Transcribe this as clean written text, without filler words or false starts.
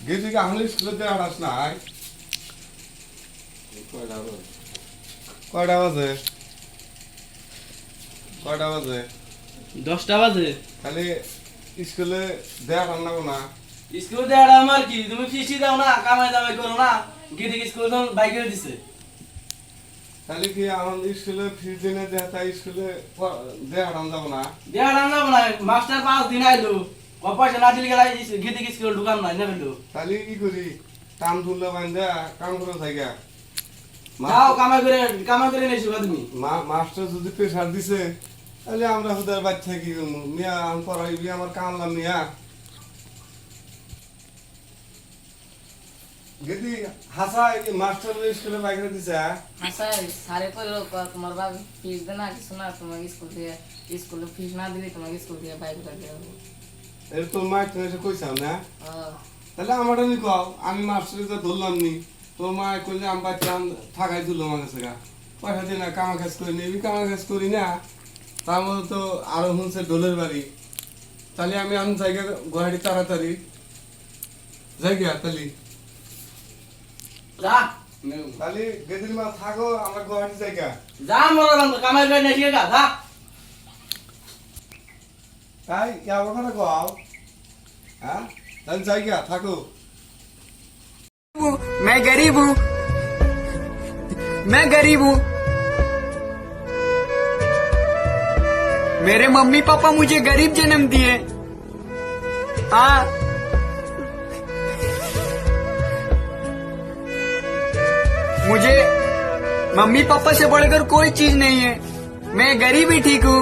গেছি কি আমি স্কুলে আড়াস নাই কয়টা বাজে কয়টা বাজে 10টা বাজে। খালি স্কুলে দেয়া রান্না না স্কুল দেওয়া আমার কি, তুমি ফিসি দাও না, কামাই দামাই করো না, গিয়ে স্কুল তখন বাইক করে দিছে। খালি কি আমার স্কুলে ফি দিনে দেয়া তাই স্কুলে দেয়া রান যাবো না দেওয়া রান্না বানায় মাস্টার 5 দিন আইলো, পয়সা না দিলে গেলাই গিয়ে স্কুল ঢুকান নাই না ফেললো। তাহলে কি করি কাম ধরলে বান্ধা কাম করে থাকা যাও কামাই করে নিয়েছো তুমি। মাস্টার যদি প্রেশার দিছে তাহলে আমরা হুদার বাচ্চা কি করবো মিয়া আমি পড়াইবি আমার কামলাম মিয়া গেদি হাসা মাস্টার স্কুলে বাইরে দিছে আচ্ছা সারে কইলো তোমার বাবা ফিস দে না কিছু না, তোমাকে স্কুলে ফিস না দিলে তোমাকে স্কুল থেকে বাইক করে দেবো। এর তোর মা তুমি এসে কইছাও না তাহলে আমারটা নি কও আমি মাস্টারে তো ধরলাম নি তোর মা কইলে আমি বাচ্চা থাকাই দিল আমার কাছে গা পয়সা দিয়ে না কামা কাজ করি নিবি কামা কাজ করি না তার মধ্যে তো আরো শুনছে ডোলের বাড়ি তাহলে আমি জায়গা গুয়াহাটি তাড়াতাড়ি যাই গিয়া তাহলে যা তাহলে গেদির মা থাকো আমরা গুয়াহাটি জায়গা যা মরা কামাই করে নিয়ে গা যা। তাই আমার কথা কও হ্যাঁ তাহলে জায়গা থাকো मैं गरीब हूँ मैं गरीब हूँ मेरे मम्मी पापा मुझे गरीब जन्म दिए हाँ मुझे मम्मी पापा से बढ़कर कोई चीज नहीं है मैं गरीब ही ठीक हूँ